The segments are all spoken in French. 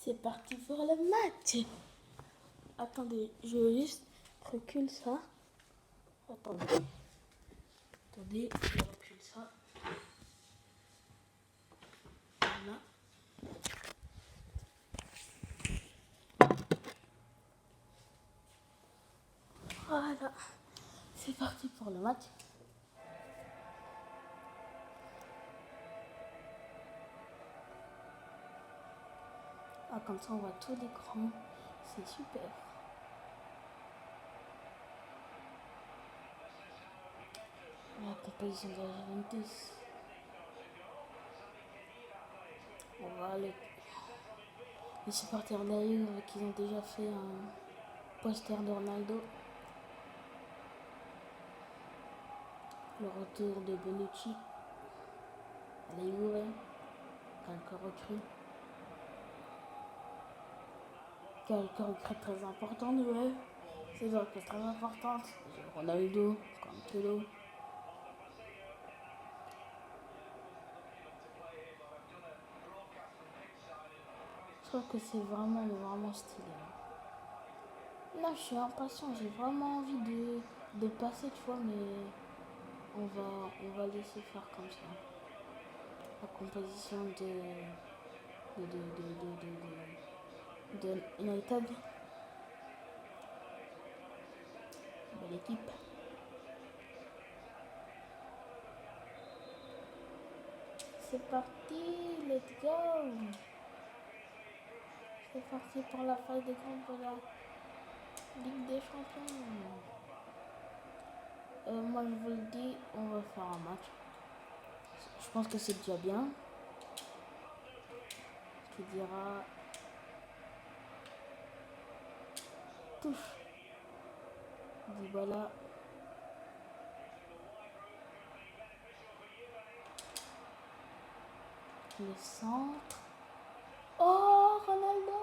C'est parti pour le match. Attendez, je juste recule ça. Attendez, je recule ça. Voilà. Voilà. C'est parti pour le match. Ah, comme ça on voit tout l'écran. C'est super. La composition de la Juventus. On voit les supporters d'Aïe qui ont déjà fait un poster de Ronaldo. Le retour de Bonucci à la Juve, quelques recrues. Quelques recrues très importantes, ouais. C'est des recrues très importantes. Ronaldo, Cancelo. Je trouve que c'est vraiment stylé. Là, je suis impatient, j'ai vraiment envie de passer, tu vois, mais on va laisser faire comme ça. La composition de United. Belle équipe. C'est parti, let's go. C'est parti pour la phase de groupe de la Ligue des Champions. Moi, je vous le dis, on va faire un match. Je pense que c'est déjà bien. Tu diras touche. Dybala. Le centre. Oh, Ronaldo.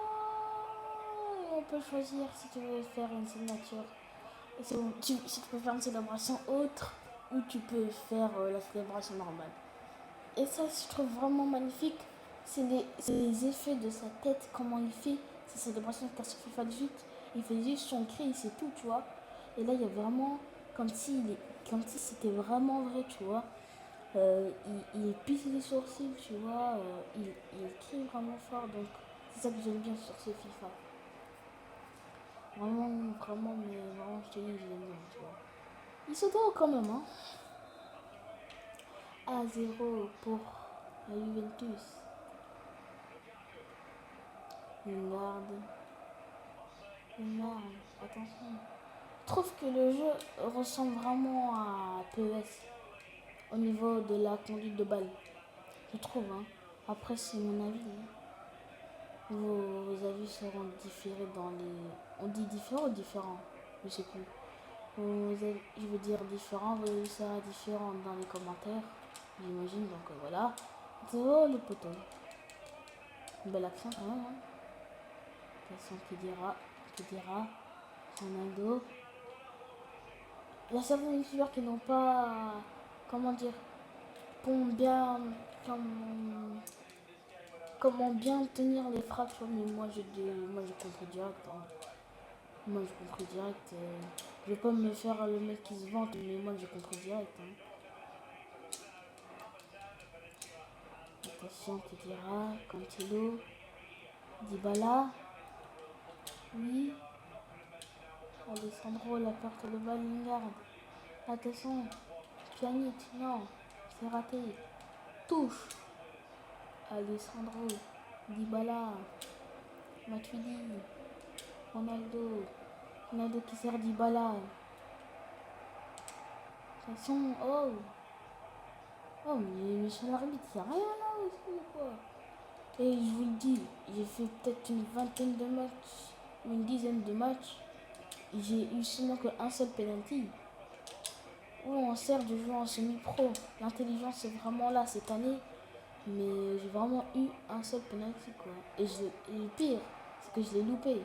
On peut choisir si tu veux faire une signature. C'est bon. Si tu peux faire une célébration autre ou tu peux faire la célébration normale. Et ça, je trouve vraiment magnifique. C'est les effets de sa tête, comment il fait sa célébration car sur FIFA 18, il fait juste son cri, c'est tout, tu vois. Et là, il y a vraiment comme si c'était vraiment vrai, tu vois. Il pisse les sourcils, tu vois. Il crie vraiment fort, donc c'est ça que j'aime bien sur ce FIFA. Vraiment, mais vraiment, je te dis, je l'aime bien, tu vois. Il se doit quand même, hein. 1-0 pour la Juventus. Lingard, attention. Je trouve que le jeu ressemble vraiment à PES au niveau de la conduite de balle. Je trouve, hein. Après, c'est mon avis. Hein. Vos avis seront différés dans les. On dit différent ou différent? Je sais plus. Je veux dire différent, vos avis seront différents dans les commentaires. J'imagine, donc voilà. Oh, le poteau. Une belle action quand même. Hein. Attention, qui dira Ronaldo. Il y a certains youtubeurs qui n'ont pas, comment dire, comment bien tenir les frappes, mais moi je contre direct. Hein. Moi je contre direct. Je vais pas me faire le mec qui se vante, mais moi je contre direct. Hein. Attention, qui dira Cancelo, Dybala, oui. Alessandro, la perte de balle, Lingard. Attention, Pjanic, non, c'est raté. Touche. Alessandro, Dybala, Matuidi, Ronaldo qui sert Dybala. Attention, mais sur l'arbitre, il n'y a rien là aussi, quoi. Et je vous le dis, j'ai fait peut-être une vingtaine de matchs, une dizaine de matchs. J'ai eu seulement qu'un seul penalty. Oui, on sert de jouer en semi-pro. L'intelligence c'est vraiment là cette année. Mais j'ai vraiment eu un seul penalty, quoi. Et le pire, c'est que je l'ai loupé.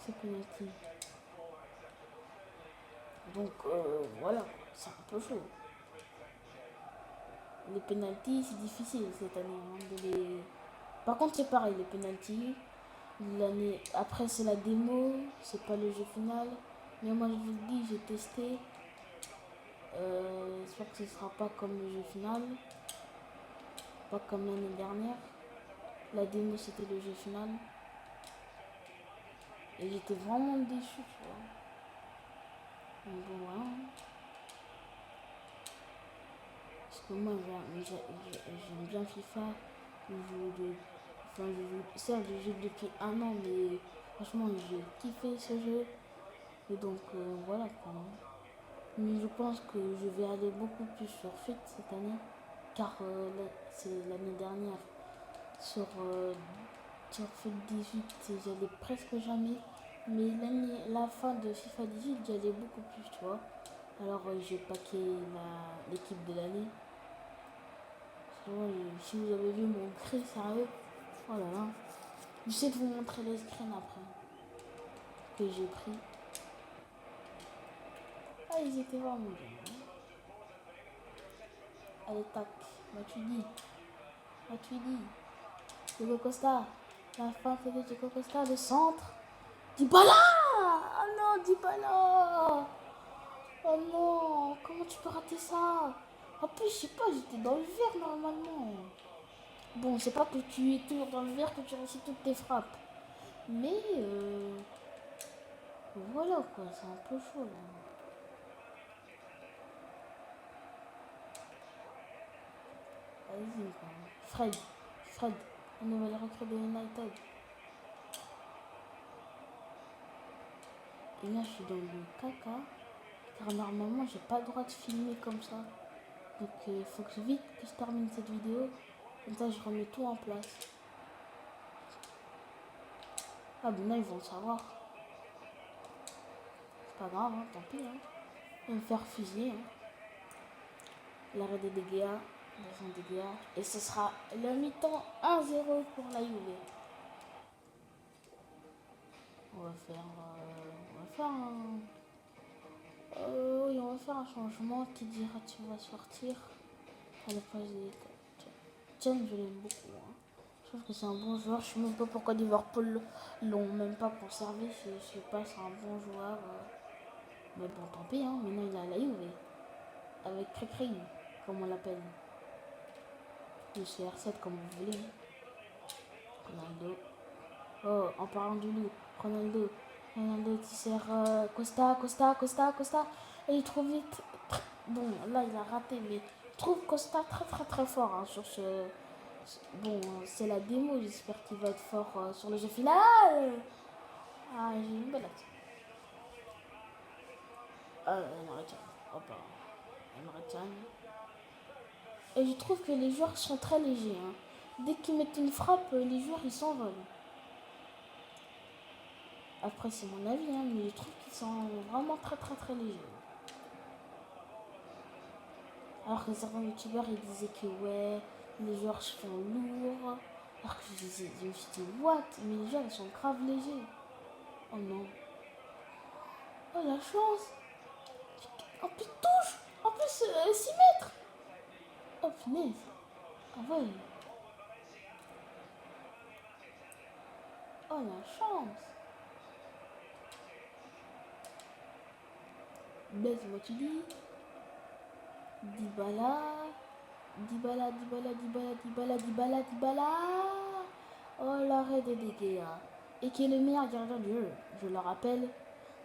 Ce penalty. Donc voilà, c'est un peu chaud. Les penalties, c'est difficile cette année hein, Par contre, c'est pareil, les penalty. L'année après, c'est la démo, c'est pas le jeu final. Mais moi, je vous le dis, j'ai testé. J'espère que ce sera pas comme le jeu final, pas comme l'année dernière. La démo, c'était le jeu final. Et j'étais vraiment déçu, tu vois. Donc bon, voilà. Parce que moi, j'aime bien FIFA. Certes, je joue depuis un an, mais franchement, j'ai kiffé ce jeu. Et donc, voilà quoi. Mais je pense que je vais aller beaucoup plus sur Fit cette année. Car c'est l'année dernière. Sur Fit 18, j'allais presque jamais. Mais la fin de FIFA 18, j'y allais beaucoup plus, tu vois. Alors, j'ai paqué l'équipe de l'année. Si vous avez vu mon cri sérieux, oh là là. J'essaie de vous montrer les screens après que j'ai pris. Ah, ils étaient vraiment bien. Allez, tac. Matuidi. Diego Costa. La fin c'était Diego Costa. Le centre. Dybala. Oh non, Dybala. Oh non. Comment tu peux rater ça? En plus, je sais pas, j'étais dans le vert normalement. Bon, c'est pas que tu es toujours dans le vert que tu réussis toutes tes frappes. Mais voilà quoi, c'est un peu chaud là. Vas-y quoi. Fred, la nouvelle recrue de United. Et là je suis dans le caca. Car normalement j'ai pas le droit de filmer comme ça. Donc il faut que vite que je termine cette vidéo. Comme ça je remets tout en place. Ah ben là ils vont le savoir. C'est pas grave, hein, tant pis. Hein. Ils vont me faire fusiller. Hein. L'arrêt des dégâts. Et ce sera le mi-temps 1-0 pour la Juve. On va faire un changement qui dira tu vas sortir à la place de Tiens, je l'aime beaucoup. Hein. Je trouve que c'est un bon joueur. Je sais même pas pourquoi Liverpool l'ont même pas conservé. Je sais pas, c'est un bon joueur. Mais bon, tant pis. Hein. Maintenant, il a la Juve. Avec Cricri, comme on l'appelle. Le CR7, comme vous voulez. Ronaldo. Oh, en parlant du loup. Ronaldo qui sert Costa. Et il est trop vite. Bon, là, il a raté, mais je trouve Costa très fort hein, sur ce. Bon, c'est la démo, j'espère qu'il va être fort sur le jeu final. Ah, j'ai une belle action. Emre Can. Et je trouve que les joueurs sont très légers. Hein. Dès qu'ils mettent une frappe, les joueurs ils s'envolent. Après, c'est mon avis, hein, mais je trouve qu'ils sont vraiment très légers. Alors que certains youtubeurs ils disaient que ouais, les joueurs sont lourds. Alors que je me suis dit, what? Mais les joueurs ils sont grave légers. Oh non. Oh la chance. En plus touche. En plus 6 mètres. Oh punaise. Ah ouais. Oh la chance. Blaise Matuidi. Dybala. Oh l'arrêt des dégâts. Et qui est le meilleur gardien du jeu. Je le rappelle.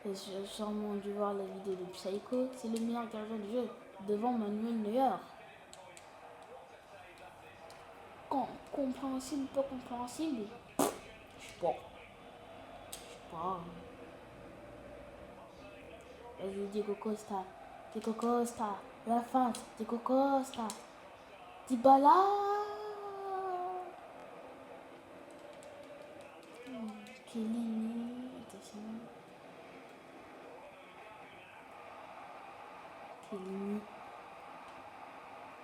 J'ai sûrement dû voir la vidéo de Psycho. C'est le meilleur gardien du jeu. Devant Manuel Neuer. Compréhensible, pas compréhensible. Je sais pas. Vas-y, Diego Costa. La fin, Diego Costa. Dybala. Kellini.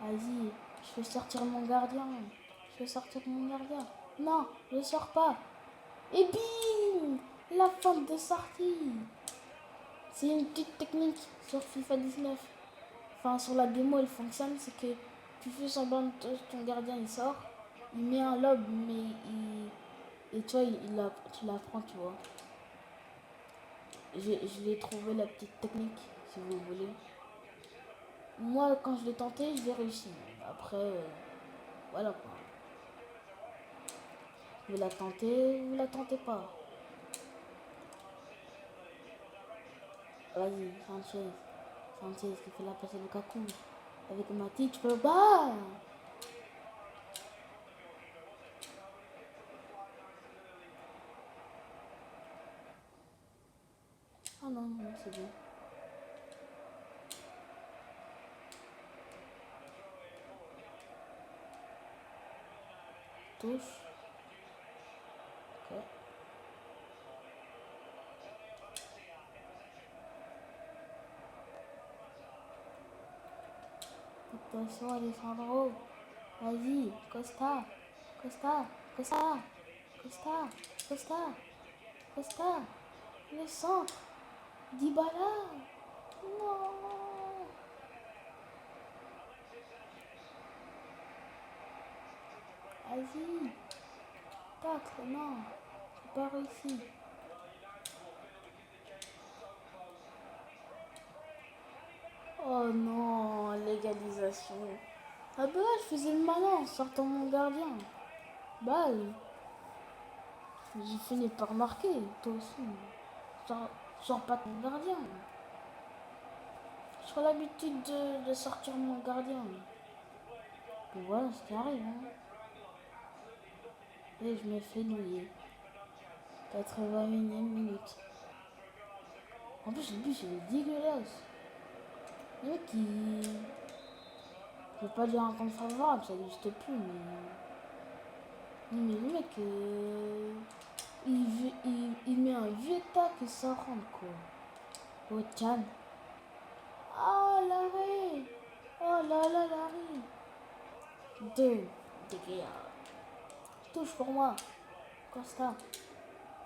Vas-y, je vais sortir mon gardien. Non, je sors pas. Et bim, la fin de sortie. C'est une petite technique sur FIFA 19. Enfin, sur la démo, elle fonctionne. C'est que tu fais semblant que ton gardien il sort. Il met un lob, mais et toi, tu la prends, tu vois. Je l'ai trouvé la petite technique, si vous voulez. Moi, quand je l'ai tenté, je l'ai réussi. Après, voilà quoi. Vous la tentez, vous la tentez pas. Vas-y, Sanchez. Sanchez qui fait la passe à Lukaku. Avec Mati, tu peux pas. Ah non, non, c'est bon. Touche. Ok. Attention, Alessandro. Vas-y, Costa. Costa. Costa. Costa. Costa. Costa. Le centre. Dybala. Non. Vas-y. Tacle, non. C'est pas réussi. Oh non, légalisation. Ah bah je faisais le malin en sortant mon gardien. Balle. J'ai fini par marquer, toi aussi. Sors pas ton gardien. J'ai l'habitude de sortir mon gardien. Et voilà ce qui arrive. Hein. Et je me fais nouiller. 81e minute. En plus, le but, il est dégueulasse. Le mec, je veux pas dire un compte favorable, ça n'existe plus, mais. Non, mais le mec, il met un vieux tac et ça rentre, quoi. Oh, Tchad. Oh, l'arrêt. Oh là là, l'arrêt. Deux. Dégage. Touche pour moi. Costa.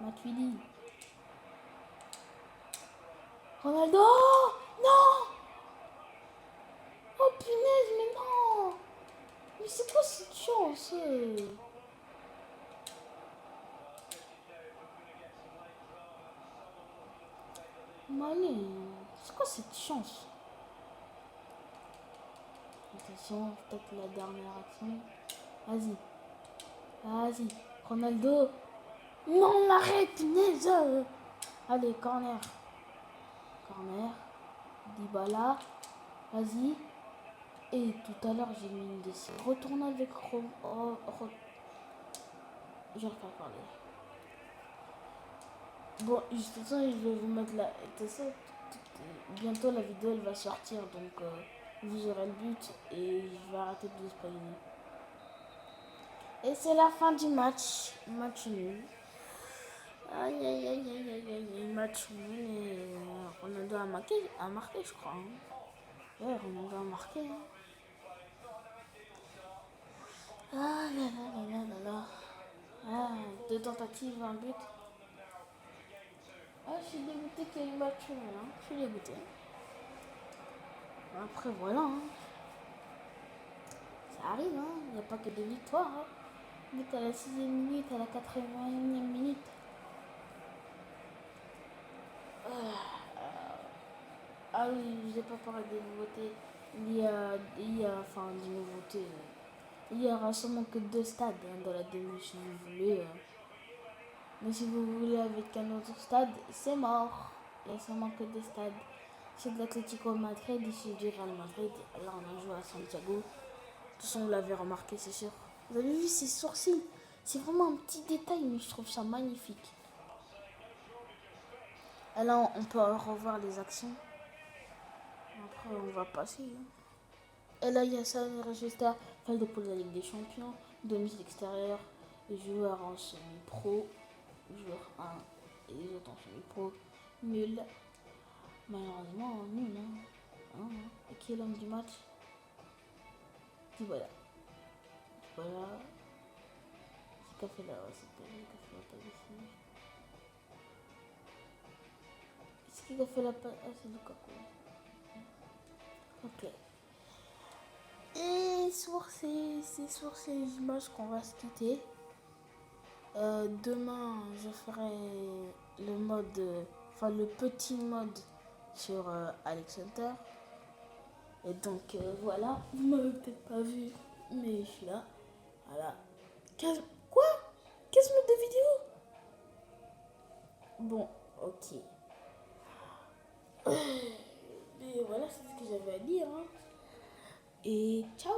Matuidi. Ronaldo. Non. Oh punaise, mais non. Mais c'est quoi cette chance? Mané, c'est quoi cette chance? Attention, peut-être la dernière action. Vas-y. Vas-y. Ronaldo. Non, arrête, punaise. Allez, corner. Corner. Dybala. Vas-y. Et tout à l'heure, j'ai mis une décision. Retourne avec j'arrive pas à parler. Bon, juste ça, je vais vous mettre la. Bientôt, la vidéo elle va sortir. Donc, vous aurez le but. Et je vais arrêter de vous spoiler. Et c'est la fin du match. Match nul. Aïe aïe aïe aïe aïe aïe. Match nul. Et Ronaldo a marqué, je crois. Hein. Ouais, Ronaldo a marqué. Hein. Ah là là là là là là. Ah, deux tentatives, un but. Ah, je suis dégoûté qu'il y ait eu match nul. Hein. Je suis dégoûté. Après, voilà. Hein. Ça arrive. Hein. Il n'y a pas que des victoires. Hein. But à la 6e minute, à la 81e minute. Ah oui, je n'ai pas parlé des nouveautés. Enfin, des nouveautés. Il y aura sûrement que deux stades hein, dans la demi si vous voulez. Mais si vous voulez avec un autre stade, c'est mort. Il y a sûrement que deux stades. C'est de l'Atlético Madrid, ici du Real Madrid. Là, on a joué à Santiago. De toute façon, vous l'avez remarqué, c'est sûr. Vous avez vu ses sourcils? C'est vraiment un petit détail, mais je trouve ça magnifique. Et là, on peut revoir les actions. Après, on va passer. Hein. Et là, il y a ça, Register, phase de poule de la Ligue des Champions, domicile extérieur, joueur en semi-pro, joueur 1 et les autres en semi-pro, nul. Malheureusement, nul. Hein. Et qui est l'homme du match? Voilà. Voilà. C'est qu'a fait là, c'était lui qui a fait la passe ici. C'est qui a fait la passe? Ah, c'est Lukaku. Ok. Et c'est sur ces images qu'on va se quitter. Demain, je ferai le mode, enfin le petit mode sur Alex Hunter. Et donc voilà, vous m'avez peut-être pas vu, mais je suis là. Voilà. 15... Quoi? 15 minutes de vidéo? Bon, ok. Mais voilà, c'est ce que j'avais à dire. Hein. Et ciao!